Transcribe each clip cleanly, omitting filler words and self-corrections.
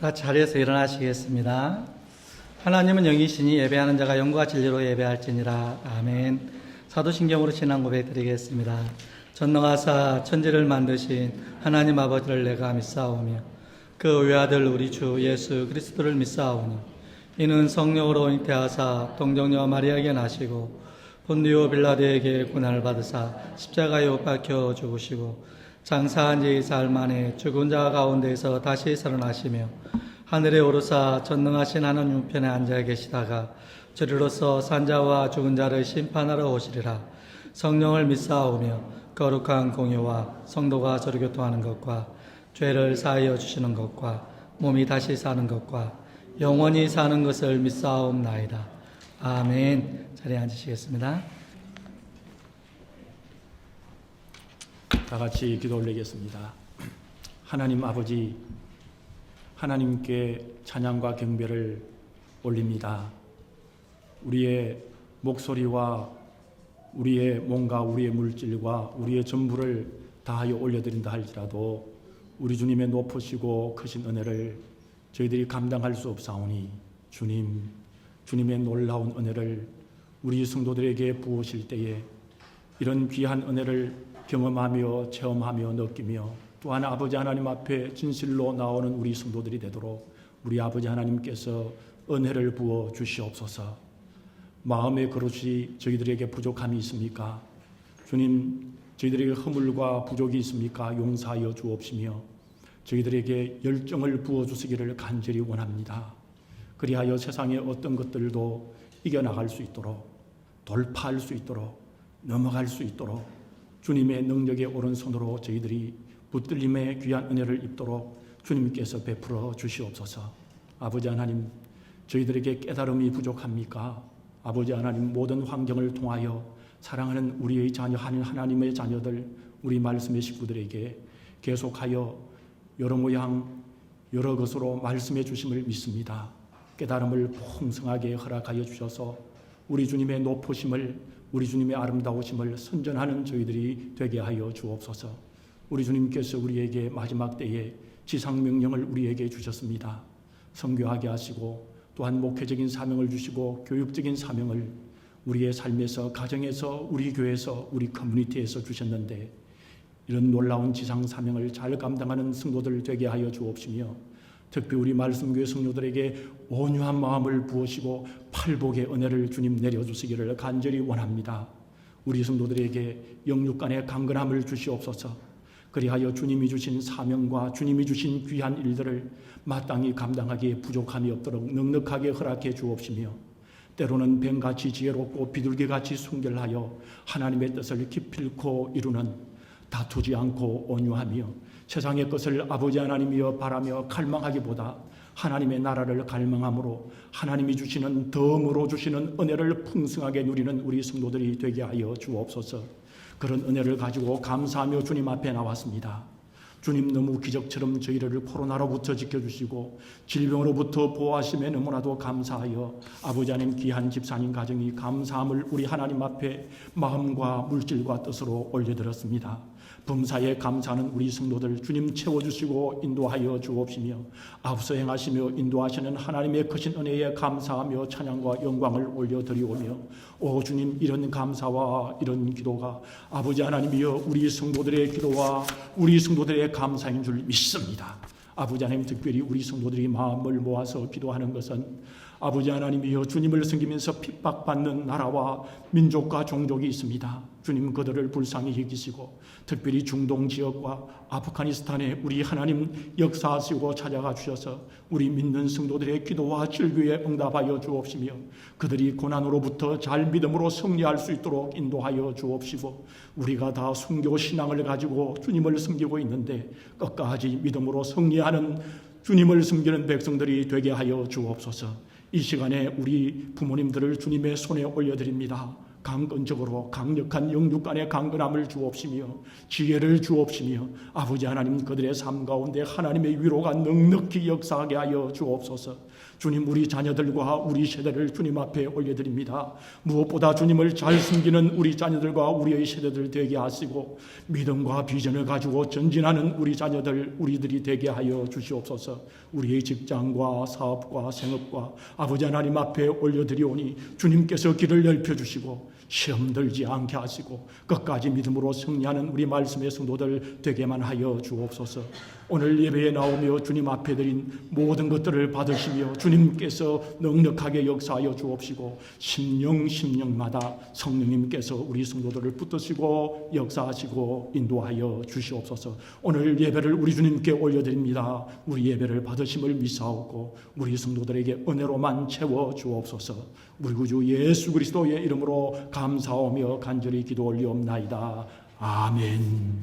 다 자리에서 일어나시겠습니다. 하나님은 영이시니 예배하는 자가 영과 진리로 예배할지니라. 아멘. 사도신경으로 신앙 고백 드리겠습니다. 전능하사 천지를 만드신 하나님 아버지를 내가 믿사오며 그 외아들 우리 주 예수 그리스도를 믿사오니 이는 성령으로 잉태하사 동정녀 마리아에게 나시고 본디오 빌라도에게 고난을 받으사 십자가에 못 박혀 죽으시고 장사한 지 사흘 만에 죽은 자 가운데에서 다시 살아나시며 하늘에 오르사 전능하신 하나님 우편에 앉아 계시다가 저리로서 산자와 죽은 자를 심판하러 오시리라. 성령을 믿사오며 거룩한 공유와 성도가 저를 교통하는 것과 죄를 사하여 주시는 것과 몸이 다시 사는 것과 영원히 사는 것을 믿사옵나이다. 아멘. 자리에 앉으시겠습니다. 다 같이 기도 올리겠습니다. 하나님 아버지, 하나님께 찬양과 경배를 올립니다. 우리의 목소리와 우리의 몸과 우리의 물질과 우리의 전부를 다하여 올려드린다 할지라도 우리 주님의 높으시고 크신 은혜를 저희들이 감당할 수 없사오니 주님의 놀라운 은혜를 우리 성도들에게 부으실 때에 이런 귀한 은혜를 경험하며 체험하며 느끼며 또한 아버지 하나님 앞에 진실로 나오는 우리 성도들이 되도록 우리 아버지 하나님께서 은혜를 부어 주시옵소서. 마음의 그릇이 저희들에게 부족함이 있습니까? 주님, 저희들에게 허물과 부족이 있습니까? 용서하여 주옵시며 저희들에게 열정을 부어 주시기를 간절히 원합니다. 그리하여 세상의 어떤 것들도 이겨나갈 수 있도록, 돌파할 수 있도록, 넘어갈 수 있도록 주님의 능력의 오른손으로 저희들이 붙들림의 귀한 은혜를 입도록 주님께서 베풀어 주시옵소서. 아버지 하나님, 저희들에게 깨달음이 부족합니까? 아버지 하나님, 모든 환경을 통하여 사랑하는 우리의 자녀, 하나님의 자녀들, 우리 말씀의 식구들에게 계속하여 여러 모양 여러 것으로 말씀해 주심을 믿습니다. 깨달음을 풍성하게 허락하여 주셔서 우리 주님의 높으심을, 우리 주님의 아름다우심을 선전하는 저희들이 되게 하여 주옵소서. 우리 주님께서 우리에게 마지막 때에 지상명령을 우리에게 주셨습니다. 선교하게 하시고 또한 목회적인 사명을 주시고 교육적인 사명을 우리의 삶에서, 가정에서, 우리 교회에서, 우리 커뮤니티에서 주셨는데 이런 놀라운 지상 사명을 잘 감당하는 성도들 되게 하여 주옵시며 특히 우리 말씀교회 성도들에게 온유한 마음을 부으시고 팔복의 은혜를 주님 내려주시기를 간절히 원합니다. 우리 성도들에게 영육간의 강건함을 주시옵소서. 그리하여 주님이 주신 사명과 주님이 주신 귀한 일들을 마땅히 감당하기에 부족함이 없도록 넉넉하게 허락해 주옵시며 때로는 뱀같이 지혜롭고 비둘기같이 순결하여 하나님의 뜻을 기필코 이루는 다투지 않고 온유하며 세상의 것을 아버지 하나님이여 바라며 갈망하기보다 하나님의 나라를 갈망함으로 하나님이 주시는 덤으로 주시는 은혜를 풍성하게 누리는 우리 성도들이 되게 하여 주옵소서. 그런 은혜를 가지고 감사하며 주님 앞에 나왔습니다. 주님, 너무 기적처럼 저희를 코로나로부터 지켜주시고 질병으로부터 보호하심에 너무나도 감사하여 아버지 하나님 귀한 집사님 가정이 감사함을 우리 하나님 앞에 마음과 물질과 뜻으로 올려드렸습니다. 범사에 감사하는 우리 성도들 주님 채워주시고 인도하여 주옵시며 앞서 행하시며 인도하시는 하나님의 크신 은혜에 감사하며 찬양과 영광을 올려드리오며 오 주님, 이런 감사와 이런 기도가 아버지 하나님이여 우리 성도들의 기도와 우리 성도들의 감사인 줄 믿습니다. 아버지 하나님, 특별히 우리 성도들이 마음을 모아서 기도하는 것은 아버지 하나님이여 주님을 섬기면서 핍박받는 나라와 민족과 종족이 있습니다. 주님, 그들을 불쌍히 여기시고 특별히 중동 지역과 아프가니스탄에 우리 하나님 역사하시고 찾아가 주셔서 우리 믿는 성도들의 기도와 질교에 응답하여 주옵시며 그들이 고난으로부터 잘 믿음으로 승리할 수 있도록 인도하여 주옵시고 우리가 다 순교 신앙을 가지고 주님을 섬기고 있는데 끝까지 믿음으로 승리하는 주님을 섬기는 백성들이 되게 하여 주옵소서. 이 시간에 우리 부모님들을 주님의 손에 올려드립니다. 강건적으로 강력한 영육간의 강건함을 주옵시며 지혜를 주옵시며 아버지 하나님, 그들의 삶 가운데 하나님의 위로가 넉넉히 역사하게 하여 주옵소서. 주님, 우리 자녀들과 우리 세대를 주님 앞에 올려드립니다. 무엇보다 주님을 잘 숨기는 우리 자녀들과 우리의 세대들 되게 하시고 믿음과 비전을 가지고 전진하는 우리 자녀들, 우리들이 되게 하여 주시옵소서. 우리의 직장과 사업과 생업과 아버지 하나님 앞에 올려드리오니 주님께서 길을 넓혀주시고 시험 들지 않게 하시고 끝까지 믿음으로 승리하는 우리 말씀의 성도들 되게만 하여 주옵소서. 오늘 예배에 나오며 주님 앞에 드린 모든 것들을 받으시며 주님께서 넉넉하게 역사하여 주옵시고 심령마다 성령님께서 우리 성도들을 붙드시고 역사하시고 인도하여 주시옵소서. 오늘 예배를 우리 주님께 올려드립니다. 우리 예배를 받으심을 미사하고 우리 성도들에게 은혜로만 채워 주옵소서. 우리 구주 예수 그리스도의 이름으로 감사하며 간절히 기도 올리옵나이다. 아멘.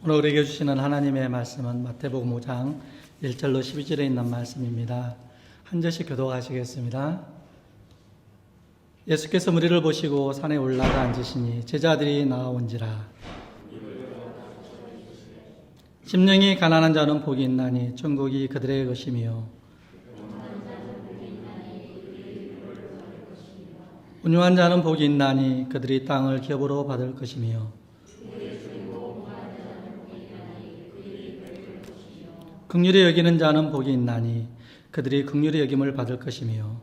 오늘 우리에게 주시는 하나님의 말씀은 마태복음 5장 1절로 12절에 있는 말씀입니다. 한 절씩 교독하시겠습니다. 예수께서 무리를 보시고 산에 올라가 앉으시니 제자들이 나아온지라. 심령이 가난한 자는 복이 있나니 천국이 그들의 것이며 온유한 자는 복이 있나니 그들이 땅을 기업으로 받을 것이며 긍휼히 여기는 자는 복이 있나니 그들이 긍휼히 여김을 받을 것이며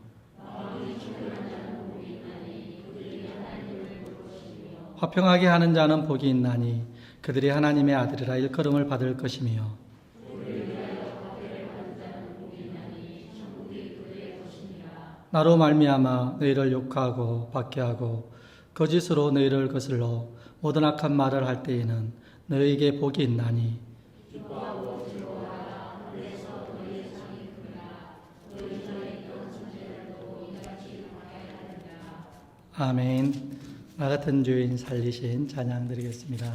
화평하게 하는 자는 복이 있나니 그들이 하나님의 아들이라 일컬음을 받을 것이며 나로 말미암아 너희를 욕하고 박해하고 거짓으로 너희를 거슬러 모든 악한 말을 할 때에는 너희에게 복이 있나니 아멘. 나 같은 죄인 살리신 찬양 드리겠습니다.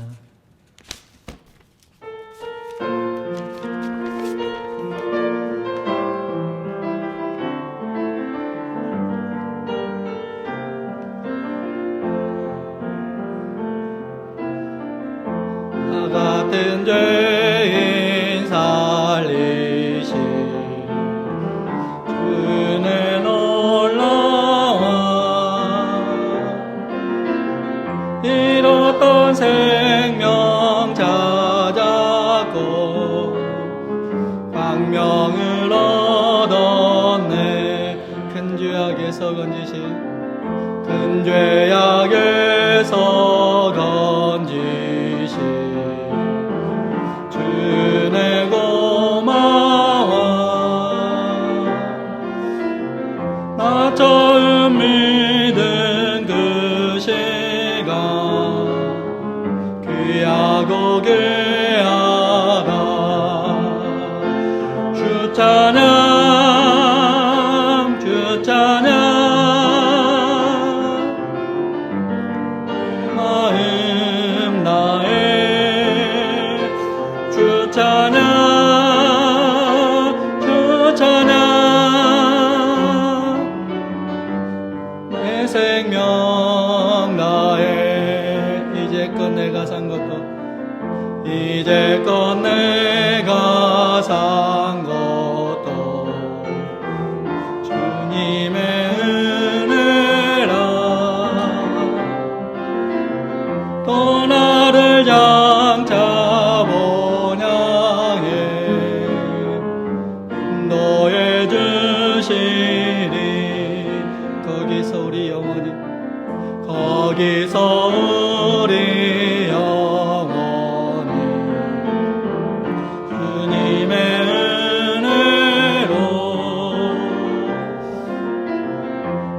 나 같은 죄인 살리신 주는 잃었던 생명 찾았고 광명을 얻었네. 큰 죄악에서 건지신 큰 죄악에서 건지신 주의 고마워. 나 처음 믿은 그 시간 귀하고 귀하다. 주 찬양 주 찬양 마음 나의 주 찬양 주 찬양 내 생명 나의 이제껏 내가 산 것도 이제껏 내가 산 것도 주님의 은혜라. 또 나를 장차 본향에 인도해 주시니 거기서 우리 영원히 거기서 우리 영원히 주님의 은혜로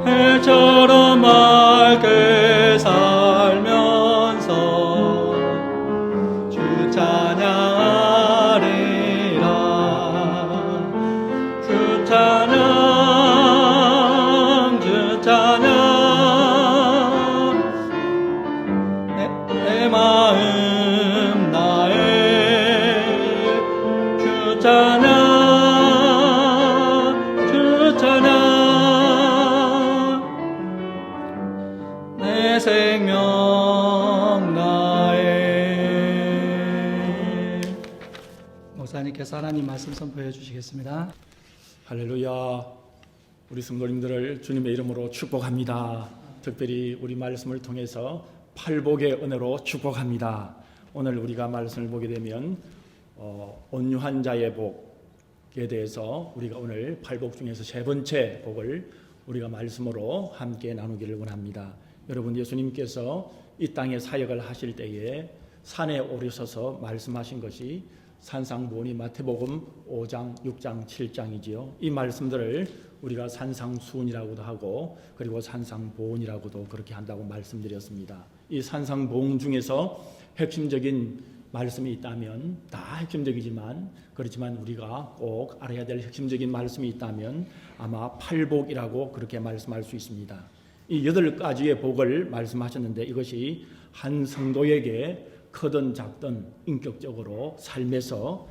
해처럼 맑게 살면서 주 찬양하리라. 주 찬양 주 찬양 내 마음 나의 생명 나의. 목사님께서 하나님 말씀 선포해 주시겠습니다. 할렐루야. 우리 성도님들을 주님의 이름으로 축복합니다. 특별히 우리 말씀을 통해서 팔복의 은혜로 축복합니다. 오늘 우리가 말씀을 보게 되면 온유한 자의 복에 대해서 우리가 오늘 팔복 중에서 세 번째 복을 우리가 말씀으로 함께 나누기를 원합니다. 여러분, 예수님께서 이 땅에 사역을 하실 때에 산에 오르셔서 말씀하신 것이 산상보온이 마태복음 5장, 6장, 7장이지요. 이 말씀들을 우리가 산상수훈이라고도 하고 그리고 산상보온이라고도 그렇게 한다고 말씀드렸습니다. 이 산상보온 중에서 핵심적인 말씀이 있다면 다 핵심적이지만 그렇지만 우리가 꼭 알아야 될 핵심적인 말씀이 있다면 아마 팔복이라고 그렇게 말씀할 수 있습니다. 이 8가지의 복을 말씀하셨는데 이것이 한 성도에게 크든 작든 인격적으로 삶에서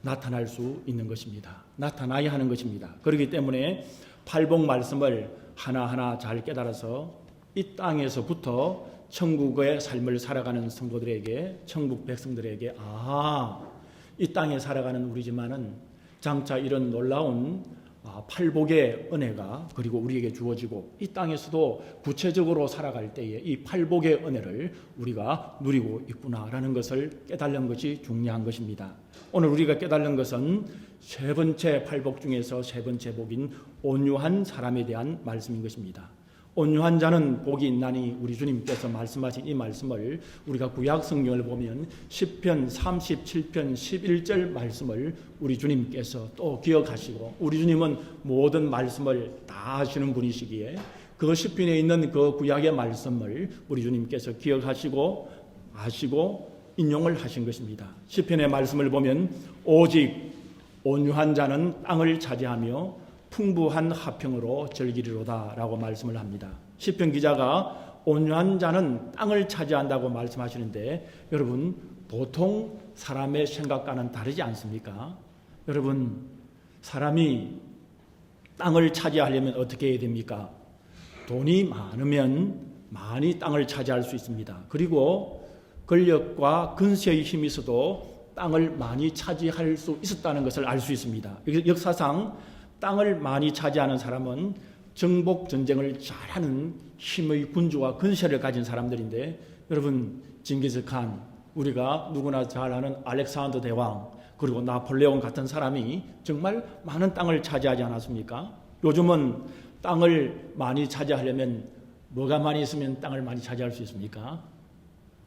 나타날 수 있는 것입니다. 나타나야 하는 것입니다. 그렇기 때문에 팔복 말씀을 하나하나 잘 깨달아서 이 땅에서부터 천국의 삶을 살아가는 성도들에게, 천국 백성들에게 이 땅에 살아가는 우리지만은 장차 이런 놀라운 팔복의 은혜가 그리고 우리에게 주어지고 이 땅에서도 구체적으로 살아갈 때에 이 팔복의 은혜를 우리가 누리고 있구나라는 것을 깨달는 것이 중요한 것입니다. 오늘 우리가 깨달는 것은 세 번째 팔복 중에서 세 번째 복인 온유한 사람에 대한 말씀인 것입니다. 온유한 자는 복이 있나니 우리 주님께서 말씀하신 이 말씀을 우리가 구약 성경을 보면 시편 37편 11절 말씀을 우리 주님께서 또 기억하시고 우리 주님은 모든 말씀을 다 하시는 분이시기에 그 시편에 있는 그 구약의 말씀을 우리 주님께서 기억하시고 아시고 인용을 하신 것입니다. 시편의 말씀을 보면 오직 온유한 자는 땅을 차지하며 풍부한 화평으로 즐기리로다 라고 말씀을 합니다. 시편 기자가 온유한 자는 땅을 차지한다고 말씀하시는데 여러분, 보통 사람의 생각과는 다르지 않습니까? 여러분, 사람이 땅을 차지하려면 어떻게 해야 됩니까? 돈이 많으면 많이 땅을 차지할 수 있습니다. 그리고 권력과 근세의 힘이 있어도 땅을 많이 차지할 수 있었다는 것을 알 수 있습니다. 역사상 땅을 많이 차지하는 사람은 정복 전쟁을 잘하는 힘의 군주와 근세를 가진 사람들인데 여러분, 징기스칸, 우리가 누구나 잘 아는 알렉산더 대왕 그리고 나폴레옹 같은 사람이 정말 많은 땅을 차지하지 않았습니까? 요즘은 땅을 많이 차지하려면 뭐가 많이 있으면 땅을 많이 차지할 수 있습니까?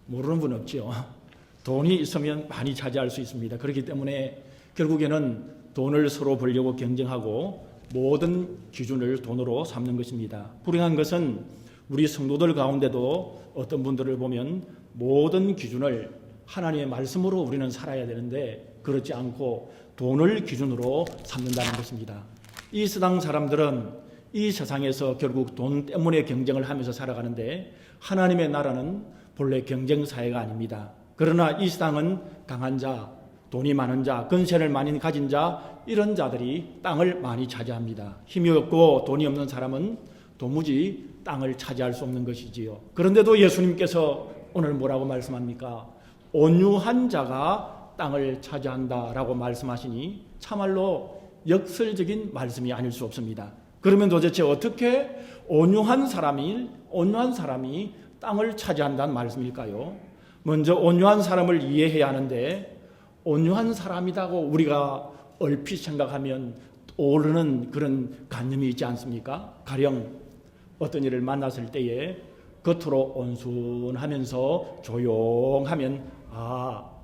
모르는 분 없죠. 돈이 있으면 많이 차지할 수 있습니다. 그렇기 때문에 결국에는 돈을 서로 벌려고 경쟁하고 모든 기준을 돈으로 삼는 것입니다. 불행한 것은 우리 성도들 가운데도 어떤 분들을 보면 모든 기준을 하나님의 말씀으로 우리는 살아야 되는데 그렇지 않고 돈을 기준으로 삼는다는 것입니다. 이 세상 사람들은 이 세상에서 결국 돈 때문에 경쟁을 하면서 살아가는데 하나님의 나라는 본래 경쟁 사회가 아닙니다. 그러나 이 세상은 강한 자, 돈이 많은 자, 근세를 많이 가진 자 이런 자들이 땅을 많이 차지합니다. 힘이 없고 돈이 없는 사람은 도무지 땅을 차지할 수 없는 것이지요. 그런데도 예수님께서 오늘 뭐라고 말씀합니까? 온유한 자가 땅을 차지한다라고 말씀하시니 참말로 역설적인 말씀이 아닐 수 없습니다. 그러면 도대체 어떻게 온유한 사람이 땅을 차지한다는 말씀일까요? 먼저 온유한 사람을 이해해야 하는데 온유한 사람이라고 우리가 얼핏 생각하면 떠오르는 그런 관념이 있지 않습니까? 가령 어떤 일을 만났을 때에 겉으로 온순하면서 조용하면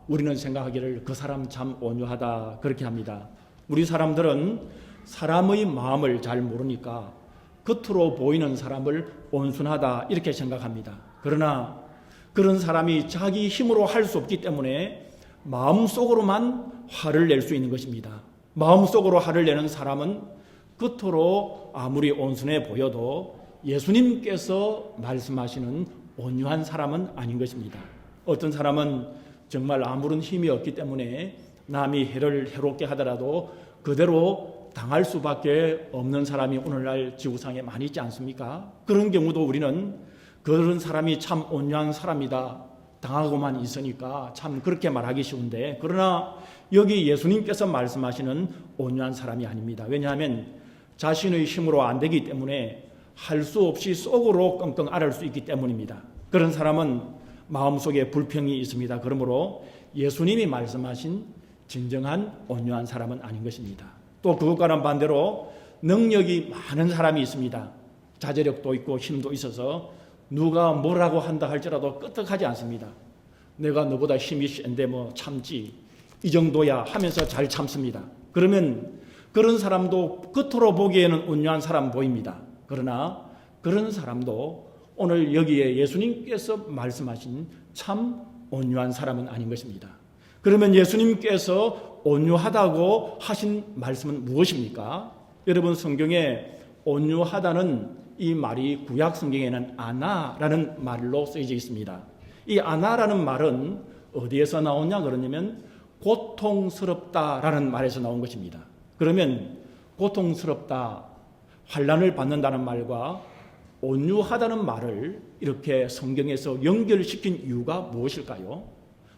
우리는 생각하기를 그 사람 참 온유하다 그렇게 합니다. 우리 사람들은 사람의 마음을 잘 모르니까 겉으로 보이는 사람을 온순하다 이렇게 생각합니다. 그러나 그런 사람이 자기 힘으로 할 수 없기 때문에 마음속으로만 화를 낼 수 있는 것입니다. 마음속으로 화를 내는 사람은 겉으로 아무리 온순해 보여도 예수님께서 말씀하시는 온유한 사람은 아닌 것입니다. 어떤 사람은 정말 아무런 힘이 없기 때문에 남이 해롭게 하더라도 그대로 당할 수밖에 없는 사람이 오늘날 지구상에 많이 있지 않습니까? 그런 경우도 우리는 그런 사람이 참 온유한 사람이다. 당하고만 있으니까 참 그렇게 말하기 쉬운데, 그러나 여기 예수님께서 말씀하시는 온유한 사람이 아닙니다. 왜냐하면 자신의 힘으로 안 되기 때문에 할 수 없이 속으로 끙끙 앓을 수 있기 때문입니다. 그런 사람은 마음속에 불평이 있습니다. 그러므로 예수님이 말씀하신 진정한 온유한 사람은 아닌 것입니다. 또 그것과는 반대로 능력이 많은 사람이 있습니다. 자제력도 있고 힘도 있어서 누가 뭐라고 한다 할지라도 끄떡하지 않습니다. 내가 너보다 힘이 센데 뭐 참지, 이 정도야 하면서 잘 참습니다. 그러면 그런 사람도 겉으로 보기에는 온유한 사람 보입니다. 그러나 그런 사람도 오늘 여기에 예수님께서 말씀하신 참 온유한 사람은 아닌 것입니다. 그러면 예수님께서 온유하다고 하신 말씀은 무엇입니까? 여러분, 성경에 온유하다는 이 말이 구약 성경에는 아나라는 말로 쓰여져 있습니다. 이 아나라는 말은 어디에서 나오냐 그러냐면 고통스럽다라는 말에서 나온 것입니다. 그러면 고통스럽다, 환난을 받는다는 말과 온유하다는 말을 이렇게 성경에서 연결시킨 이유가 무엇일까요?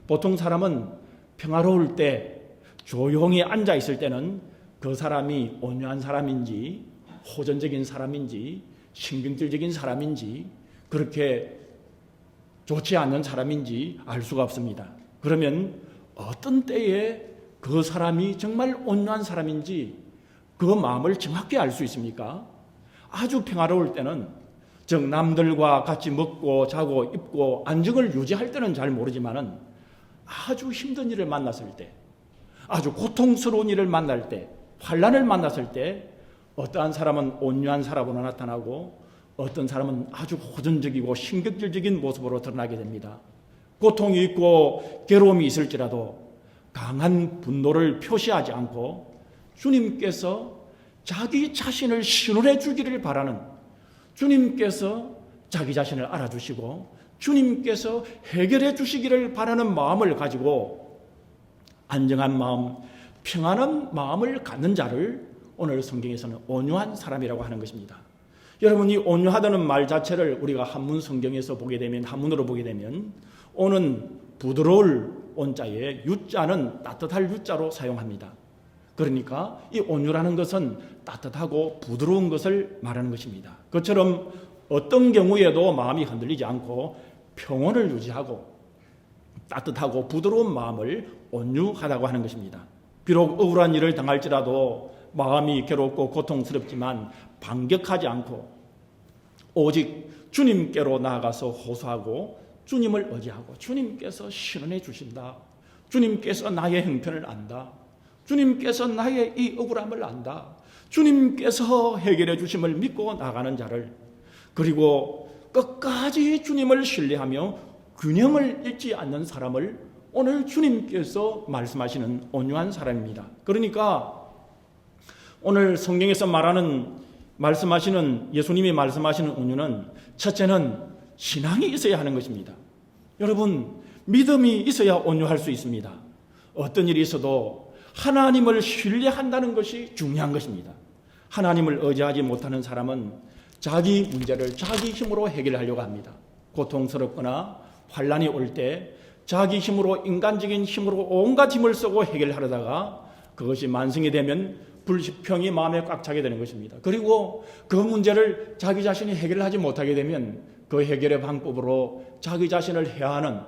보통 사람은 평화로울 때, 조용히 앉아 있을 때는 그 사람이 온유한 사람인지 호전적인 사람인지 신경질적인 사람인지 그렇게 좋지 않는 사람인지 알 수가 없습니다. 그러면 어떤 때에 그 사람이 정말 온유한 사람인지 그 마음을 정확히 알 수 있습니까? 아주 평화로울 때는, 즉 남들과 같이 먹고 자고 입고 안정을 유지할 때는 잘 모르지만은 아주 힘든 일을 만났을 때, 아주 고통스러운 일을 만날 때, 환난을 만났을 때 어떠한 사람은 온유한 사람으로 나타나고 어떤 사람은 아주 호전적이고 신경질적인 모습으로 드러나게 됩니다. 고통이 있고 괴로움이 있을지라도 강한 분노를 표시하지 않고 주님께서 자기 자신을 신원해 주기를 바라는, 주님께서 자기 자신을 알아주시고 주님께서 해결해 주시기를 바라는 마음을 가지고 안정한 마음, 평안한 마음을 갖는 자를 오늘 성경에서는 온유한 사람이라고 하는 것입니다. 여러분, 이 온유하다는 말 자체를 우리가 한문 성경에서 보게 되면, 한문으로 보게 되면 오는 부드러울 온자에 유자는 따뜻할 유자로 사용합니다. 그러니까 이 온유라는 것은 따뜻하고 부드러운 것을 말하는 것입니다. 그처럼 어떤 경우에도 마음이 흔들리지 않고 평온을 유지하고 따뜻하고 부드러운 마음을 온유하다고 하는 것입니다. 비록 억울한 일을 당할지라도 마음이 괴롭고 고통스럽지만 반격하지 않고 오직 주님께로 나아가서 호소하고 주님을 의지하고 주님께서 실현해 주신다. 주님께서 나의 형편을 안다. 주님께서 나의 이 억울함을 안다. 주님께서 해결해 주심을 믿고 나가는 자를, 그리고 끝까지 주님을 신뢰하며 균형을 잃지 않는 사람을 오늘 주님께서 말씀하시는 온유한 사람입니다. 그러니까 오늘 성경에서 말씀하시는 예수님이 말씀하시는 온유는 첫째는 신앙이 있어야 하는 것입니다. 여러분, 믿음이 있어야 온유할 수 있습니다. 어떤 일이 있어도 하나님을 신뢰한다는 것이 중요한 것입니다. 하나님을 의지하지 못하는 사람은 자기 문제를 자기 힘으로 해결하려고 합니다. 고통스럽거나 환난이 올 때 자기 힘으로, 인간적인 힘으로 온갖 힘을 쓰고 해결하려다가 그것이 만성이 되면 불평이 마음에 꽉 차게 되는 것입니다. 그리고 그 문제를 자기 자신이 해결하지 못하게 되면 그 해결의 방법으로 자기 자신을 해하는,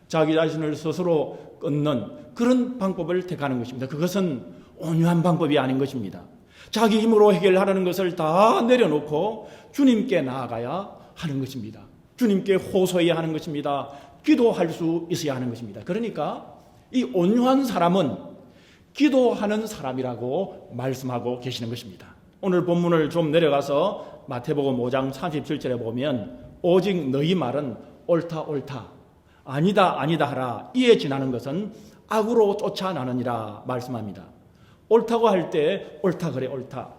자기 자신을 스스로 끊는 그런 방법을 택하는 것입니다. 그것은 온유한 방법이 아닌 것입니다. 자기 힘으로 해결하라는 것을 다 내려놓고 주님께 나아가야 하는 것입니다. 주님께 호소해야 하는 것입니다. 기도할 수 있어야 하는 것입니다. 그러니까 이 온유한 사람은 기도하는 사람이라고 말씀하고 계시는 것입니다. 오늘 본문을 좀 내려가서 마태복음 5장 37절에 보면 오직 너희 말은 옳다 옳다, 아니다 아니다 하라, 이에 지나는 것은 악으로 쫓아나느니라 말씀합니다. 옳다고 할 때 옳다 그래 옳다,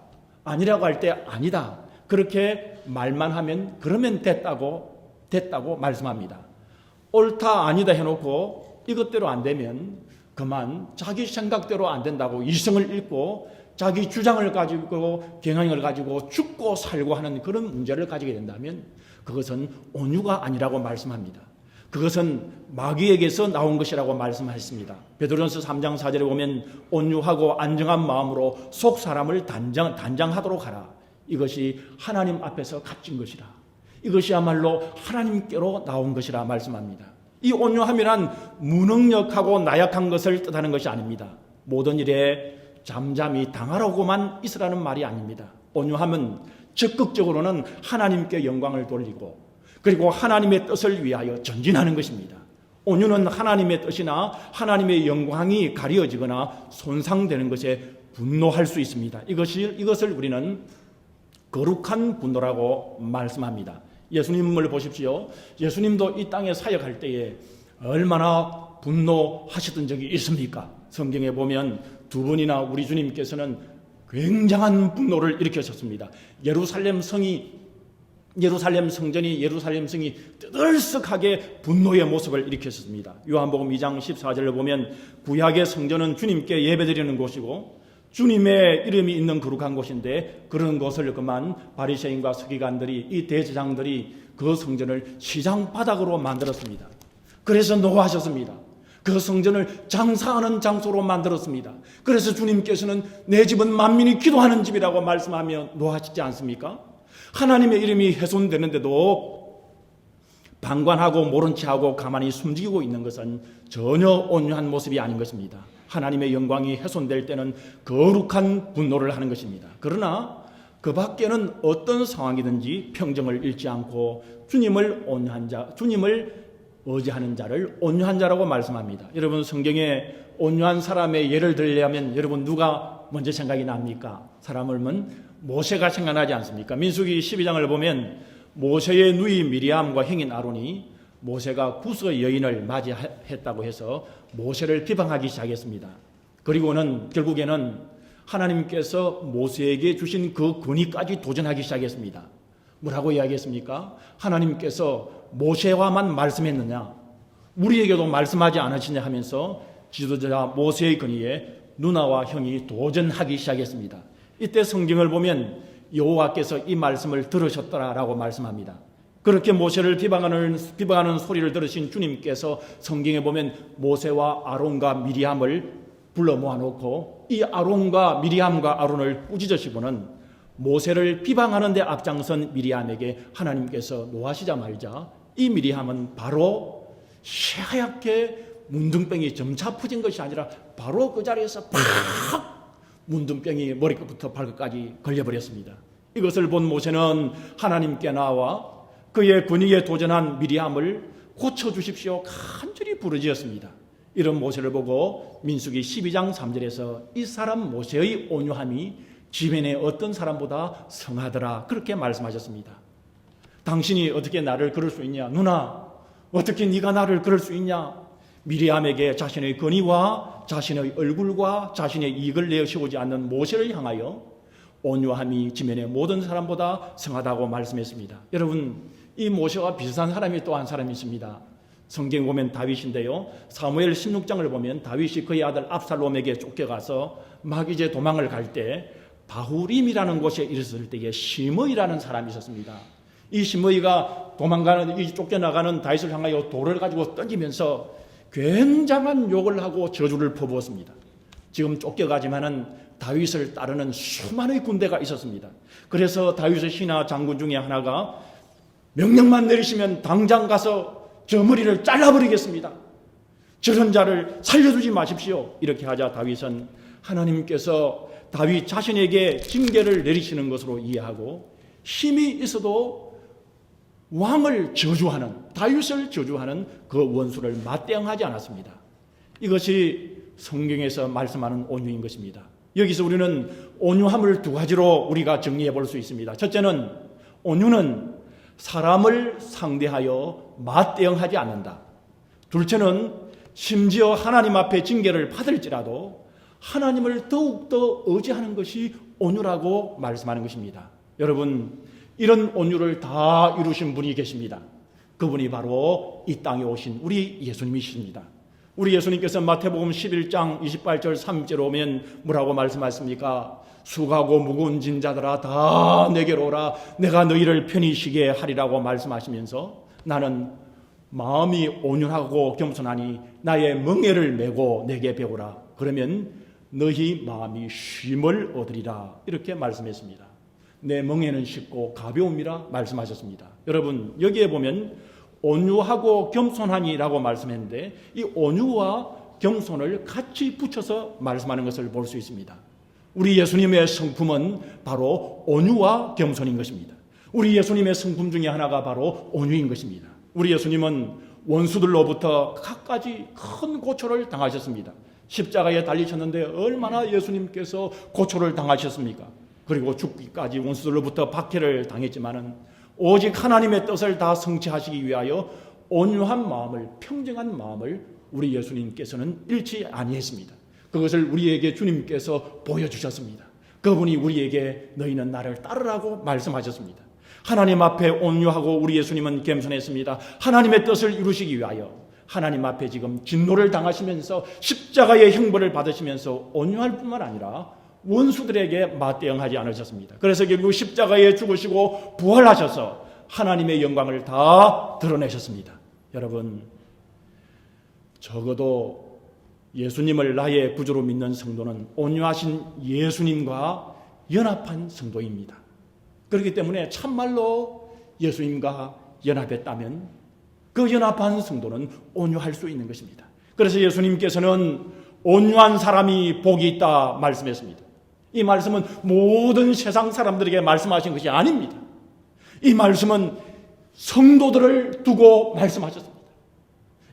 아니라고 할 때 아니다, 그렇게 말만 하면 그러면 됐다고 말씀합니다. 옳다 아니다 해놓고 이것대로 안 되면 그만 자기 생각대로 안 된다고 이성을 잃고 자기 주장을 가지고 경향을 가지고 죽고 살고 하는 그런 문제를 가지게 된다면 그것은 온유가 아니라고 말씀합니다. 그것은 마귀에게서 나온 것이라고 말씀하셨습니다. 베드로전서 3장 4절에 보면 온유하고 안정한 마음으로 속 사람을 단장하도록 하라. 이것이 하나님 앞에서 값진 것이라. 이것이야말로 하나님께로 나온 것이라 말씀합니다. 이 온유함이란 무능력하고 나약한 것을 뜻하는 것이 아닙니다. 모든 일에 잠잠히 당하라고만 있으라는 말이 아닙니다. 온유함은 적극적으로는 하나님께 영광을 돌리고 그리고 하나님의 뜻을 위하여 전진하는 것입니다. 온유는 하나님의 뜻이나 하나님의 영광이 가려지거나 손상되는 것에 분노할 수 있습니다. 이것을 우리는 거룩한 분노라고 말씀합니다. 예수님을 보십시오. 예수님도 이 땅에 사역할 때에 얼마나 분노하셨던 적이 있습니까? 성경에 보면 두 번이나 우리 주님께서는 굉장한 분노를 일으키셨습니다. 예루살렘 성전이 뜨들썩하게 분노의 모습을 일으켰습니다. 요한복음 2장 14절을 보면 구약의 성전은 주님께 예배드리는 곳이고 주님의 이름이 있는 거룩한 곳인데 그런 것을 그만 바리새인과 서기관들이 이 대제사장들이 그 성전을 시장 바닥으로 만들었습니다. 그래서 노하셨습니다. 그 성전을 장사하는 장소로 만들었습니다. 그래서 주님께서는 내 집은 만민이 기도하는 집이라고 말씀하며 노하시지 않습니까? 하나님의 이름이 훼손되는데도 방관하고 모른 체하고 가만히 숨기고 있는 것은 전혀 온유한 모습이 아닌 것입니다. 하나님의 영광이 훼손될 때는 거룩한 분노를 하는 것입니다. 그러나 그 밖에는 어떤 상황이든지 평정을 잃지 않고 주님을 의지하는 자를 온유한 자라고 말씀합니다. 여러분 성경에 온유한 사람의 예를 들려면 여러분 누가 먼저 생각이 납니까? 사람은 모세가 생각나지 않습니까? 민수기 12장을 보면 모세의 누이 미리암과 형인 아론이 모세가 구스 여인을 맞이했다고 해서 모세를 비방하기 시작했습니다. 그리고는 결국에는 하나님께서 모세에게 주신 그 권위까지 도전하기 시작했습니다. 뭐라고 이야기했습니까? 하나님께서 모세와만 말씀했느냐? 우리에게도 말씀하지 않으시냐 하면서 지도자 모세의 권위에 누나와 형이 도전하기 시작했습니다. 이때 성경을 보면 여호와께서 이 말씀을 들으셨더라라고 말씀합니다. 그렇게 모세를 비방하는 소리를 들으신 주님께서 성경에 보면 모세와 아론과 미리암을 불러 모아놓고 이 아론과 미리암과 아론을 꾸짖으시고는 모세를 비방하는 데 앞장선 미리암에게 하나님께서 노하시자마자 이 미리암은 바로 새하얗게 문둥병이 점차 퍼진 것이 아니라 바로 그 자리에서 팍 문둥병이 머리끝부터 발끝까지 걸려버렸습니다. 이것을 본 모세는 하나님께 나와 그의 권위에 도전한 미리암을 고쳐주십시오 간절히 부르짖었습니다. 이런 모세를 보고 민수기 12장 3절에서 이 사람 모세의 온유함이 지면의 어떤 사람보다 성하더라 그렇게 말씀하셨습니다. 당신이 어떻게 나를 그럴 수 있냐? 누나 어떻게 네가 나를 그럴 수 있냐? 미리암에게 자신의 권위와 자신의 얼굴과 자신의 이익을 내세우지 않는 모세를 향하여 온유함이 지면의 모든 사람보다 성하다고 말씀했습니다. 여러분 이 모세와 비슷한 사람이 또 한 사람이 있습니다. 성경에 보면 다윗인데요. 사무엘 16장을 보면 다윗이 그의 아들 압살롬에게 쫓겨가서 막 이제 도망을 갈 때 바후림이라는 곳에 이르렀을 때에 시므이라는 사람이 있었습니다. 이 시므이가 쫓겨나가는 다윗을 향하여 돌을 가지고 던지면서 굉장한 욕을 하고 저주를 퍼부었습니다. 지금 쫓겨가지만은 다윗을 따르는 수많은 군대가 있었습니다. 그래서 다윗의 신하 장군 중에 하나가 명령만 내리시면 당장 가서 저 머리를 잘라버리겠습니다. 저런 자를 살려두지 마십시오. 이렇게 하자 다윗은 하나님께서 다윗 자신에게 징계를 내리시는 것으로 이해하고 힘이 있어도 왕을 저주하는 다윗을 저주하는 그 원수를 맞대응하지 않았습니다. 이것이 성경에서 말씀하는 온유인 것입니다. 여기서 우리는 온유함을 두 가지로 우리가 정리해 볼 수 있습니다. 첫째는 온유는 사람을 상대하여 맞대응하지 않는다. 둘째는 심지어 하나님 앞에 징계를 받을지라도 하나님을 더욱더 의지하는 것이 온유라고 말씀하는 것입니다. 여러분 이런 온유를 다 이루신 분이 계십니다. 그분이 바로 이 땅에 오신 우리 예수님이십니다. 우리 예수님께서 마태복음 11장 28절 3절에 오면 뭐라고 말씀하십니까? 수고하고 무거운 짐 자들아 다 내게로 오라. 내가 너희를 편히 쉬게 하리라고 말씀하시면서 나는 마음이 온유하고 겸손하니 나의 멍에를 메고 내게 배우라. 그러면 너희 마음이 쉼을 얻으리라. 이렇게 말씀했습니다. 내 멍에는 쉽고 가벼움이라 말씀하셨습니다. 여러분 여기에 보면 온유하고 겸손하니라고 말씀했는데 이 온유와 겸손을 같이 붙여서 말씀하는 것을 볼 수 있습니다. 우리 예수님의 성품은 바로 온유와 겸손인 것입니다. 우리 예수님의 성품 중에 하나가 바로 온유인 것입니다. 우리 예수님은 원수들로부터 갖가지 큰 고초를 당하셨습니다. 십자가에 달리셨는데 얼마나 예수님께서 고초를 당하셨습니까? 그리고 죽기까지 원수들로부터 박해를 당했지만은 오직 하나님의 뜻을 다 성취하시기 위하여 온유한 마음을, 평정한 마음을 우리 예수님께서는 잃지 아니했습니다. 그것을 우리에게 주님께서 보여주셨습니다. 그분이 우리에게 너희는 나를 따르라고 말씀하셨습니다. 하나님 앞에 온유하고 우리 예수님은 겸손했습니다. 하나님의 뜻을 이루시기 위하여 하나님 앞에 지금 진노를 당하시면서 십자가의 형벌을 받으시면서 온유할 뿐만 아니라 원수들에게 맞대응하지 않으셨습니다. 그래서 결국 십자가에 죽으시고 부활하셔서 하나님의 영광을 다 드러내셨습니다. 여러분, 적어도 예수님을 나의 구주로 믿는 성도는 온유하신 예수님과 연합한 성도입니다. 그렇기 때문에 참말로 예수님과 연합했다면 그 연합한 성도는 온유할 수 있는 것입니다. 그래서 예수님께서는 온유한 사람이 복이 있다 말씀했습니다. 이 말씀은 모든 세상 사람들에게 말씀하신 것이 아닙니다. 이 말씀은 성도들을 두고 말씀하셨습니다.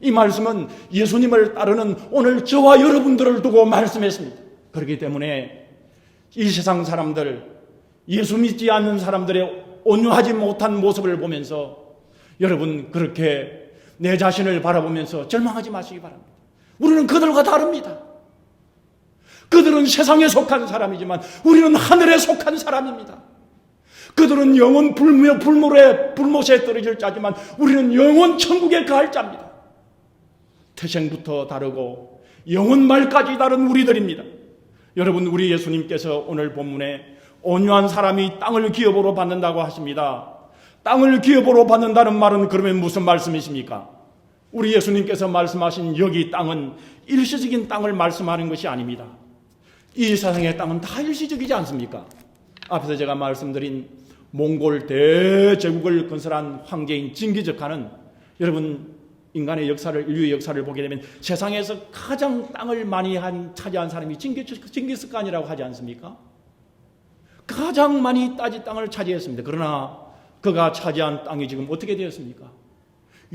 이 말씀은 예수님을 따르는 오늘 저와 여러분들을 두고 말씀했습니다. 그렇기 때문에 이 세상 사람들, 예수 믿지 않는 사람들의 온유하지 못한 모습을 보면서 여러분 그렇게 내 자신을 바라보면서 절망하지 마시기 바랍니다. 우리는 그들과 다릅니다. 그들은 세상에 속한 사람이지만 우리는 하늘에 속한 사람입니다. 그들은 영원 불못에 떨어질 자지만 우리는 영원 천국에 가할 자입니다. 태생부터 다르고 영원 말까지 다른 우리들입니다. 여러분 우리 예수님께서 오늘 본문에 온유한 사람이 땅을 기업으로 받는다고 하십니다. 땅을 기업으로 받는다는 말은 그러면 무슨 말씀이십니까? 우리 예수님께서 말씀하신 여기 땅은 일시적인 땅을 말씀하는 것이 아닙니다. 이 세상의 땅은 다 일시적이지 않습니까? 앞에서 제가 말씀드린 몽골 대제국을 건설한 황제인 징기즈칸은 여러분 인간의 역사를, 인류의 역사를 보게 되면 세상에서 가장 땅을 많이 차지한 사람이 징기스칸이라고 하지 않습니까? 가장 많이 땅을 차지했습니다. 그러나 그가 차지한 땅이 지금 어떻게 되었습니까?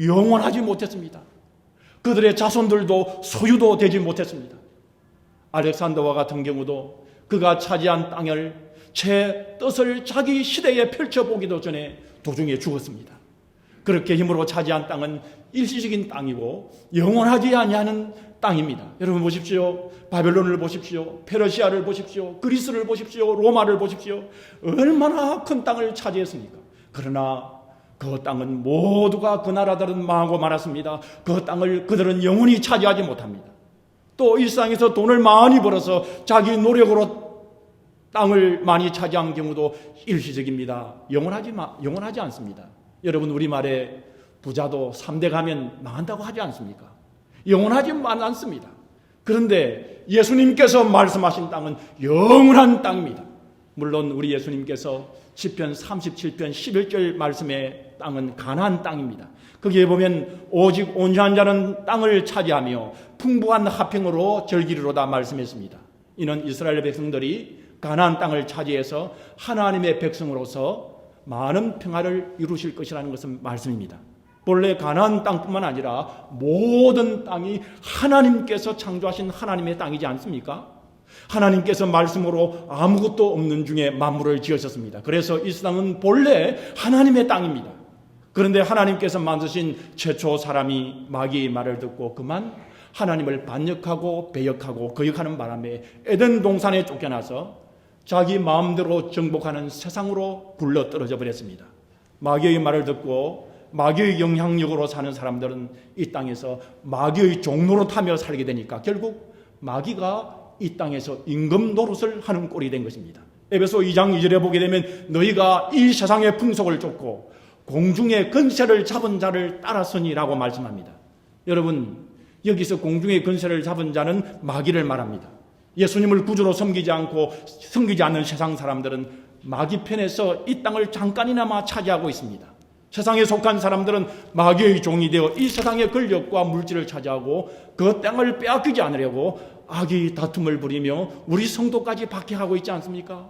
영원하지 못했습니다. 그들의 자손들도 소유도 되지 못했습니다. 알렉산더와 같은 경우도 그가 차지한 땅을 제 뜻을 자기 시대에 펼쳐보기도 전에 도중에 죽었습니다. 그렇게 힘으로 차지한 땅은 일시적인 땅이고 영원하지 아니하는 땅입니다. 여러분 보십시오. 바벨론을 보십시오. 페르시아를 보십시오. 그리스를 보십시오. 로마를 보십시오. 얼마나 큰 땅을 차지했습니까? 그러나 그 땅은 모두가 그 나라들은 망하고 말았습니다. 그 땅을 그들은 영원히 차지하지 못합니다. 또 일상에서 돈을 많이 벌어서 자기 노력으로 땅을 많이 차지한 경우도 일시적입니다. 영원하지 않습니다. 여러분 우리말에 부자도 3대 가면 망한다고 하지 않습니까? 영원하지 않습니다. 그런데 예수님께서 말씀하신 땅은 영원한 땅입니다. 물론 우리 예수님께서 시편 37편 11절 말씀의 땅은 가나안 땅입니다. 거기에 보면 오직 온유한 자는 땅을 차지하며 풍부한 화평으로 즐기리로다 말씀했습니다. 이는 이스라엘 백성들이 가나안 땅을 차지해서 하나님의 백성으로서 많은 평화를 이루실 것이라는 것은 말씀입니다. 본래 가나안 땅뿐만 아니라 모든 땅이 하나님께서 창조하신 하나님의 땅이지 않습니까? 하나님께서 말씀으로 아무것도 없는 중에 만물을 지으셨습니다. 그래서 이 땅은 본래 하나님의 땅입니다. 그런데 하나님께서 만드신 최초 사람이 마귀의 말을 듣고 그만 하나님을 반역하고 배역하고 거역하는 바람에 에덴 동산에 쫓겨나서 자기 마음대로 정복하는 세상으로 굴러 떨어져 버렸습니다. 마귀의 말을 듣고 마귀의 영향력으로 사는 사람들은 이 땅에서 마귀의 종로로 타며 살게 되니까 결국 마귀가 이 땅에서 임금 노릇을 하는 꼴이 된 것입니다. 에베소 2장 2절에 보게 되면 너희가 이 세상의 풍속을 쫓고 공중의 권세를 잡은 자를 따랐으니라고 말씀합니다. 여러분, 여기서 공중의 권세를 잡은 자는 마귀를 말합니다. 예수님을 구주로 섬기지 않는 세상 사람들은 마귀 편에서 이 땅을 잠깐이나마 차지하고 있습니다. 세상에 속한 사람들은 마귀의 종이 되어 이 세상의 권력과 물질을 차지하고 그 땅을 빼앗기지 않으려고 악의 다툼을 부리며 우리 성도까지 박해하고 있지 않습니까?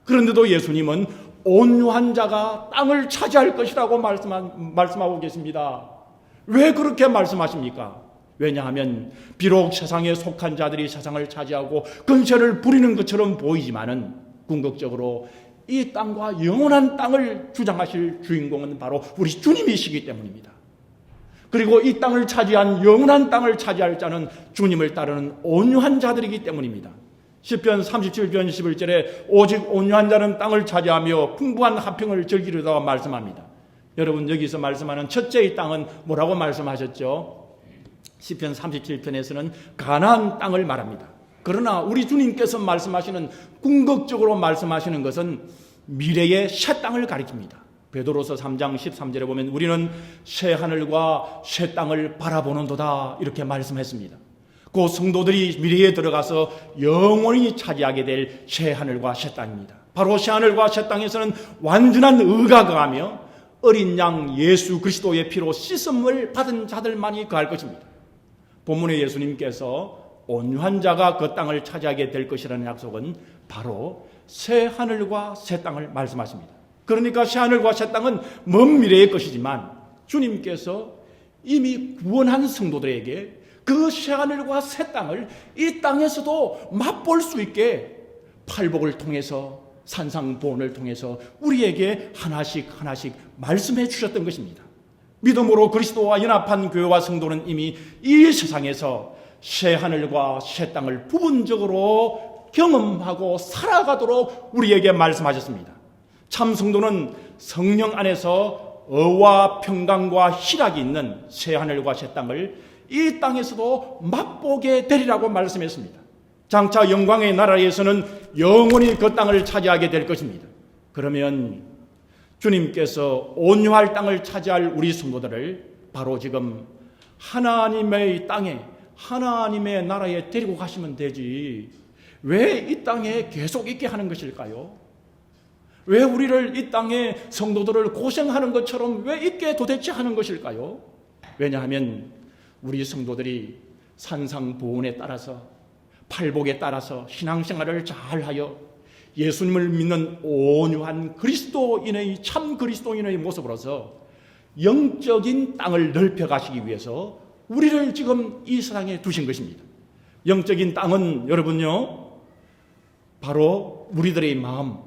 그런데도 예수님은 온유한 자가 땅을 차지할 것이라고 말씀하고 계십니다. 왜 그렇게 말씀하십니까? 왜냐하면 비록 세상에 속한 자들이 세상을 차지하고 권세를 부리는 것처럼 보이지만은 궁극적으로 이 땅과 영원한 땅을 주장하실 주인공은 바로 우리 주님이시기 때문입니다. 그리고 이 땅을 차지한 영원한 땅을 차지할 자는 주님을 따르는 온유한 자들이기 때문입니다. 시편 37편 11절에 오직 온유한 자는 땅을 차지하며 풍부한 화평을 즐기리라고 말씀합니다. 여러분, 여기서 말씀하는 첫째의 땅은 뭐라고 말씀하셨죠? 시편 37편에서는 가나안 땅을 말합니다. 그러나 우리 주님께서 말씀하시는, 궁극적으로 말씀하시는 것은 미래의 새 땅을 가리킵니다. 베드로서 3장 13절에 보면 우리는 새 하늘과 새 땅을 바라보는도다 이렇게 말씀했습니다. 그 성도들이 미래에 들어가서 영원히 차지하게 될 새 하늘과 새 땅입니다. 바로 새 하늘과 새 땅에서는 완전한 의가 거하며 어린 양 예수 그리스도의 피로 씻음을 받은 자들만이 거할 것입니다. 본문에 예수님께서 온유한 자가 그 땅을 차지하게 될 것이라는 약속은 바로 새 하늘과 새 땅을 말씀하십니다. 그러니까 새 하늘과 새 땅은 먼 미래의 것이지만 주님께서 이미 구원한 성도들에게 그 새 하늘과 새 땅을 이 땅에서도 맛볼 수 있게 팔복을 통해서, 산상보훈을 통해서 우리에게 하나씩 말씀해 주셨던 것입니다. 믿음으로 그리스도와 연합한 교회와 성도는 이미 이 세상에서 새 하늘과 새 땅을 부분적으로 경험하고 살아가도록 우리에게 말씀하셨습니다. 참 성도는 성령 안에서 의와 평강과 희락이 있는 새 하늘과 새 땅을 이 땅에서도 맛보게 되리라고 말씀했습니다. 장차 영광의 나라에서는 영원히 그 땅을 차지하게 될 것입니다. 그러면 주님께서 온유할 땅을 차지할 우리 성도들을 바로 지금 하나님의 땅에, 하나님의 나라에 데리고 가시면 되지, 왜 이 땅에 계속 있게 하는 것일까요? 왜 우리를 이 땅에 성도들을 고생하는 것처럼 왜 있게 도대체 하는 것일까요? 왜냐하면 우리 성도들이 산상보훈에 따라서, 팔복에 따라서 신앙생활을 잘하여 예수님을 믿는 온유한 그리스도인의, 참 그리스도인의 모습으로서 영적인 땅을 넓혀가시기 위해서 우리를 지금 이 세상에 두신 것입니다. 영적인 땅은 여러분요, 바로 우리들의 마음,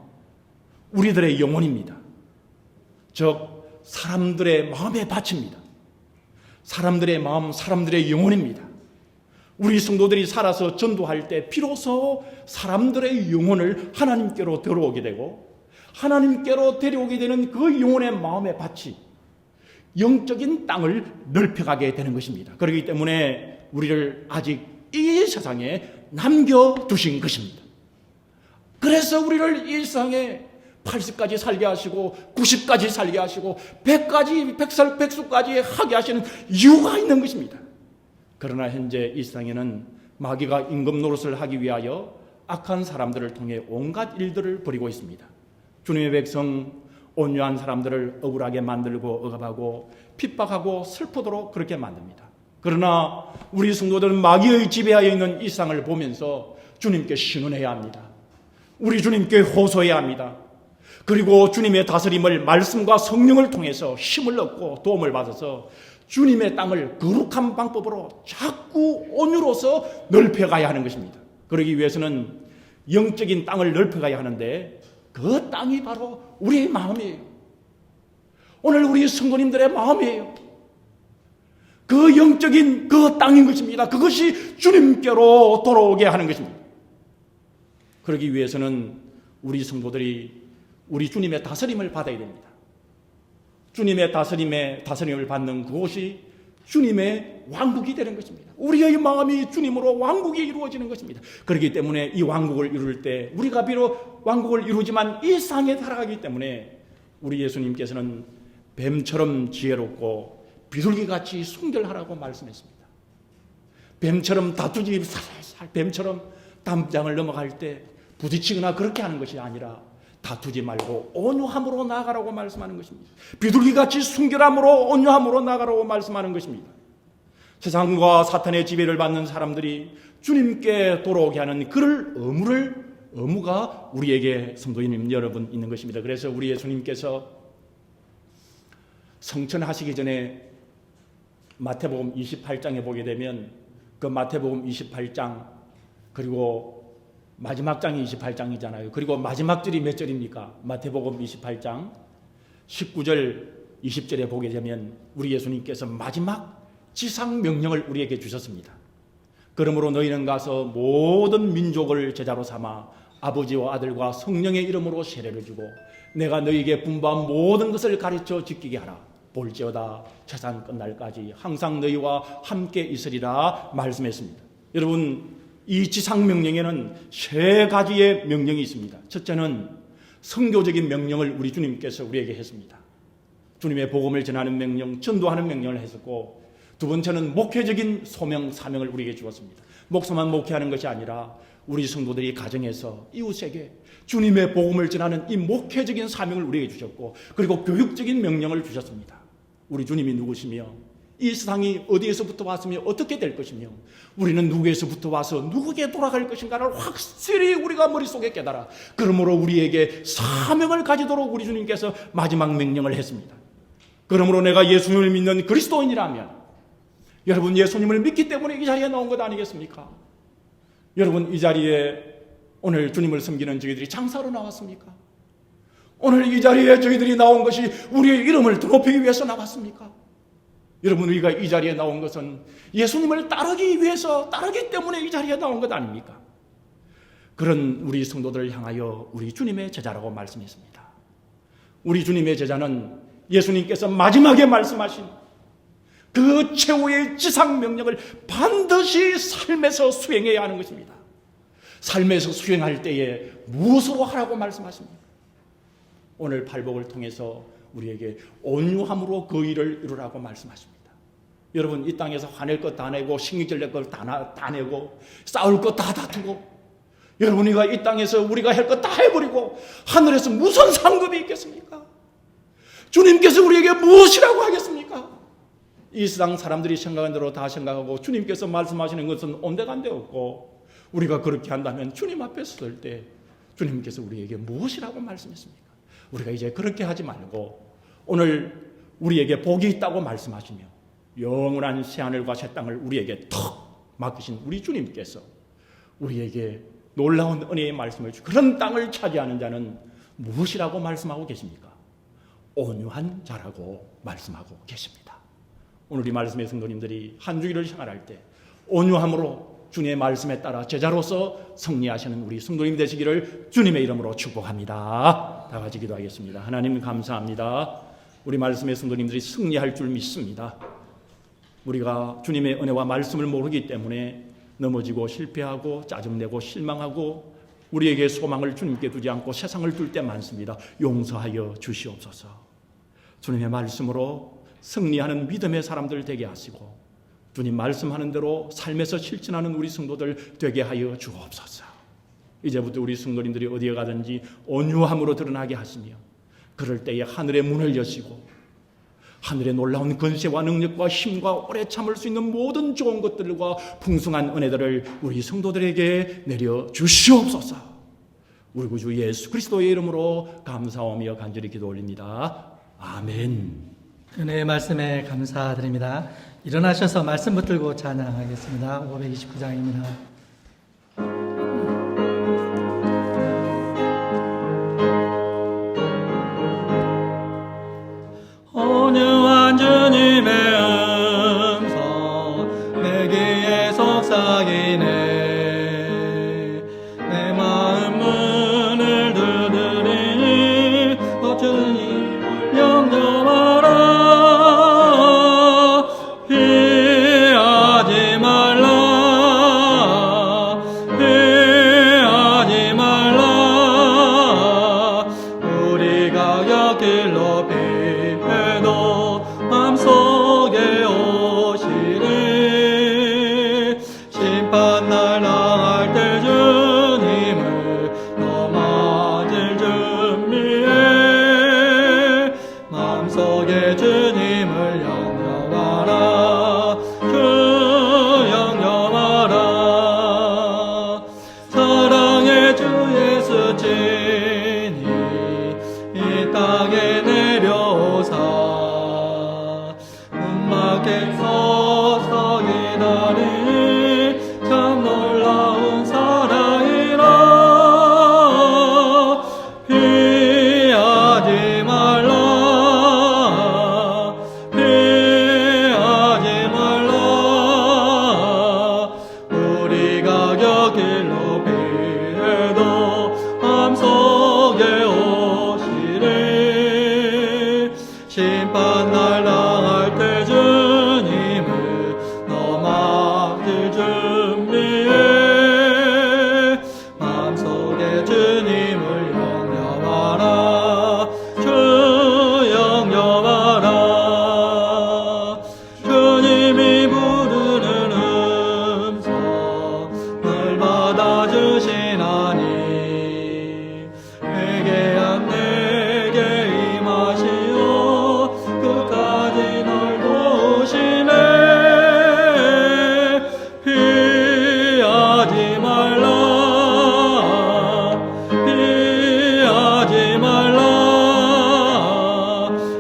우리들의 영혼입니다. 즉 사람들의 마음에 바칩니다. 사람들의 마음, 사람들의 영혼입니다. 우리 성도들이 살아서 전도할 때 비로소 사람들의 영혼을 하나님께로 데려오게 되고, 하나님께로 데려오게 되는 그 영혼의 마음의 밭이 영적인 땅을 넓혀가게 되는 것입니다. 그렇기 때문에 우리를 아직 이 세상에 남겨두신 것입니다. 그래서 우리를 이 세상에 80까지 살게 하시고 90까지 살게 하시고 100까지, 100수까지 하게 하시는 이유가 있는 것입니다. 그러나 현재 이 세상에는 마귀가 임금 노릇을 하기 위하여 악한 사람들을 통해 온갖 일들을 벌이고 있습니다. 주님의 백성, 온유한 사람들을 억울하게 만들고 억압하고 핍박하고 슬프도록 그렇게 만듭니다. 그러나 우리 성도들은 마귀의 지배하에 있는 이 세상을 보면서 주님께 신원해야 합니다. 우리 주님께 호소해야 합니다. 그리고 주님의 다스림을, 말씀과 성령을 통해서 힘을 얻고 도움을 받아서 주님의 땅을 거룩한 방법으로 자꾸 온유로서 넓혀가야 하는 것입니다. 그러기 위해서는 영적인 땅을 넓혀가야 하는데 그 땅이 바로 우리의 마음이에요. 오늘 우리 성도님들의 마음이에요. 그 영적인 그 땅인 것입니다. 그것이 주님께로 돌아오게 하는 것입니다. 그러기 위해서는 우리 성도들이 우리 주님의 다스림을 받아야 됩니다. 주님의 다스림을 받는 그곳이 주님의 왕국이 되는 것입니다. 우리의 마음이 주님으로 왕국이 이루어지는 것입니다. 그렇기 때문에 이 왕국을 이룰 때 우리가 비록 왕국을 이루지만 이 세상에 살아가기 때문에 우리 예수님께서는 뱀처럼 지혜롭고 비둘기같이 순결하라고 말씀했습니다. 뱀처럼 다투지 살살, 뱀처럼 담장을 넘어갈 때 부딪히거나 그렇게 하는 것이 아니라 다투지 말고 온유함으로 나아가라고 말씀하는 것입니다. 비둘기같이 순결함으로 온유함으로 나아가라고 말씀하는 것입니다. 세상과 사탄의 지배를 받는 사람들이 주님께 돌아오게 하는 그럴 의무가 우리에게 성도님 여러분 있는 것입니다. 그래서 우리 예수님께서 성천하시기 전에 마태복음 28장에 보게 되면 그 마태복음 28장 그리고 마지막 장이 28장이잖아요. 그리고 마지막 절이 몇 절입니까? 마태복음 28장 19절 20절에 보게 되면 우리 예수님께서 마지막 지상명령을 우리에게 주셨습니다. 그러므로 너희는 가서 모든 민족을 제자로 삼아 아버지와 아들과 성령의 이름으로 세례를 주고 내가 너희에게 분부한 모든 것을 가르쳐 지키게 하라. 볼지어다 세상 끝날까지 항상 너희와 함께 있으리라 말씀했습니다. 여러분, 이 지상명령에는 세 가지의 명령이 있습니다. 첫째는 선교적인 명령을 우리 주님께서 우리에게 했습니다. 주님의 복음을 전하는 명령, 전도하는 명령을 했었고, 두 번째는 목회적인 소명, 사명을 우리에게 주었습니다. 목사만 목회하는 것이 아니라 우리 성도들이 가정에서 이웃에게 주님의 복음을 전하는 이 목회적인 사명을 우리에게 주셨고, 그리고 교육적인 명령을 주셨습니다. 우리 주님이 누구시며 이 세상이 어디에서부터 왔으며 어떻게 될 것이며 우리는 누구에서부터 와서 누구에게 돌아갈 것인가를 확실히 우리가 머릿속에 깨달아 그러므로 우리에게 사명을 가지도록 우리 주님께서 마지막 명령을 했습니다. 그러므로 내가 예수님을 믿는 그리스도인이라면, 여러분 예수님을 믿기 때문에 이 자리에 나온 것 아니겠습니까? 여러분 이 자리에 오늘 주님을 섬기는 저희들이 장사로 나왔습니까? 오늘 이 자리에 저희들이 나온 것이 우리의 이름을 드높이기 위해서 나왔습니까? 여러분, 우리가 이 자리에 나온 것은 예수님을 따르기 위해서, 따르기 때문에 이 자리에 나온 것 아닙니까? 그런 우리 성도들을 향하여 우리 주님의 제자라고 말씀했습니다. 우리 주님의 제자는 예수님께서 마지막에 말씀하신 그 최후의 지상명령을 반드시 삶에서 수행해야 하는 것입니다. 삶에서 수행할 때에 무엇으로 하라고 말씀하십니까? 오늘 팔복을 통해서 우리에게 온유함으로 그 일을 이루라고 말씀하십니다. 여러분, 이 땅에서 화낼 것 다 내고 신경질 낼 것 다 내고 싸울 것 다 다투고, 여러분 우리가 이 땅에서 우리가 할 것 다 해버리고 하늘에서 무슨 상급이 있겠습니까? 주님께서 우리에게 무엇이라고 하겠습니까? 이 세상 사람들이 생각하는 대로 다 생각하고 주님께서 말씀하시는 것은 온데간데 없고, 우리가 그렇게 한다면 주님 앞에 설 때 주님께서 우리에게 무엇이라고 말씀했습니까? 우리가 이제 그렇게 하지 말고 오늘 우리에게 복이 있다고 말씀하시며 영원한 새하늘과 새 땅을 우리에게 턱 맡기신 우리 주님께서 우리에게 놀라운 은혜의 말씀을 주시고, 그런 땅을 차지하는 자는 무엇이라고 말씀하고 계십니까? 온유한 자라고 말씀하고 계십니다. 오늘 이 말씀의 성도님들이 한 주일을 생활할 때 온유함으로 주님의 말씀에 따라 제자로서 승리하시는 우리 성도님 되시기를 주님의 이름으로 축복합니다. 다 같이 기도하겠습니다. 하나님 감사합니다. 우리 말씀의 성도님들이 승리할 줄 믿습니다. 우리가 주님의 은혜와 말씀을 모르기 때문에 넘어지고 실패하고 짜증내고 실망하고 우리에게 소망을 주님께 두지 않고 세상을 둘 때 많습니다. 용서하여 주시옵소서. 주님의 말씀으로 승리하는 믿음의 사람들 되게 하시고 주님 말씀하는 대로 삶에서 실천하는 우리 성도들 되게 하여 주옵소서. 이제부터 우리 성도님들이 어디에 가든지 온유함으로 드러나게 하시며, 그럴 때에 하늘의 문을 여시고 하늘의 놀라운 권세와 능력과 힘과 오래 참을 수 있는 모든 좋은 것들과 풍성한 은혜들을 우리 성도들에게 내려 주시옵소서. 우리 구주 예수 그리스도의 이름으로 감사하며 간절히 기도 올립니다. 아멘. 은혜의 말씀에 감사드립니다. 일어나셔서 말씀 붙들고 찬양하겠습니다. 529장입니다. 온유한 주님의 음성 내 귀에 속삭이네. 내 마음 문을 두드리니 주님 영접하라. 마음속에 주님을 영접하라. 주 영접하라. 사랑의 주 예수 친히 이 땅에 내려오사 문밖에 서서 기다리니 참 놀라운 사랑이라. 피하지 말라. 피하지 말라. 우리가 곁길 높이 해도 마음속에 오시리. 심판날 당할 때 주님을 너 맡길 준비해. 마음속에 주님을 영접하라. 주 영접하라. 주님이 부르는 음성을 받아주시나니 회개한 내게 임하시오. 끝까지 널 도우시네. 피하지 말라. 피하지 말라.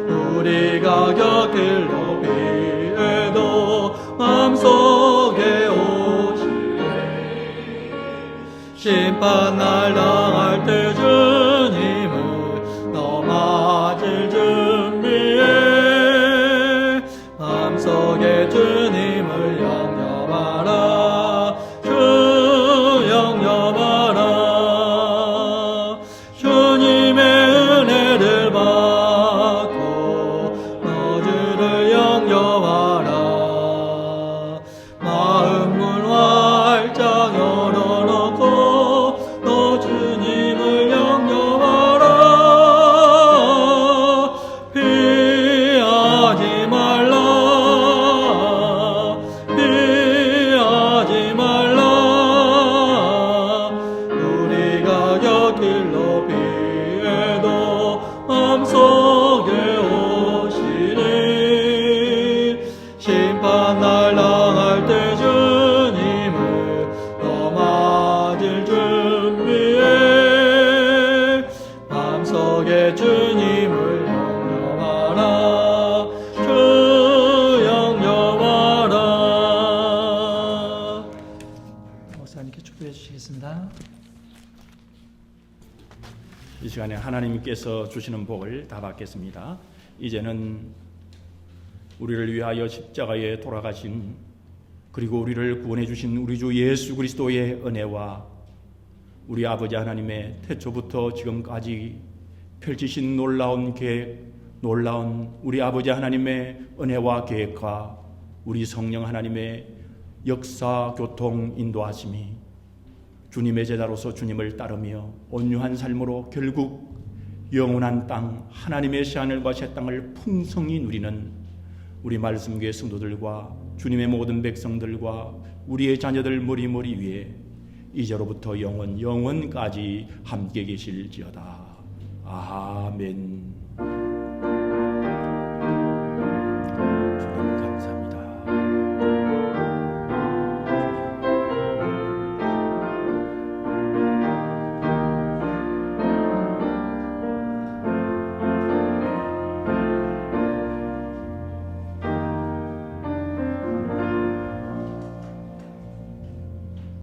우리가 곁길 높이 해도 마음속에 오시네. 심판날 당할 때 주님을 너 맞을 준비해. 마음속에 주님을 영접하라. 주 영접하라. 주님의 은혜를 받고 너 주를 영접하라. 마음 문 활짝 열어놓고 너 주님을 영접하라. 피하지 말라. 피하지 말라. 우리가 곁길 높이 해도 마음속에 오시리. 심판날 당할 때 주님을 너 맞을 준비해. 마음속에 주님을 영접하라. 주 영접하라. 목사님께 축복해 주시겠습니다. 이 시간에 하나님께서 주시는 복을 다 받겠습니다. 이제는 우리를 위하여 십자가에 돌아가신 그리고 우리를 구원해 주신 우리 주 예수 그리스도의 은혜와 우리 아버지 하나님의 태초부터 지금까지 펼치신 놀라운 계획, 놀라운 우리 아버지 하나님의 은혜와 계획과 우리 성령 하나님의 역사, 교통, 인도하심이 주님의 제자로서 주님을 따르며 온유한 삶으로 결국 영원한 땅, 하나님의 새하늘과 새 땅을 풍성히 누리는 우리 말씀교회 성도들과 주님의 모든 백성들과 우리의 자녀들 머리머리 위에 이제로부터 영원까지 함께 계실지어다. 아멘.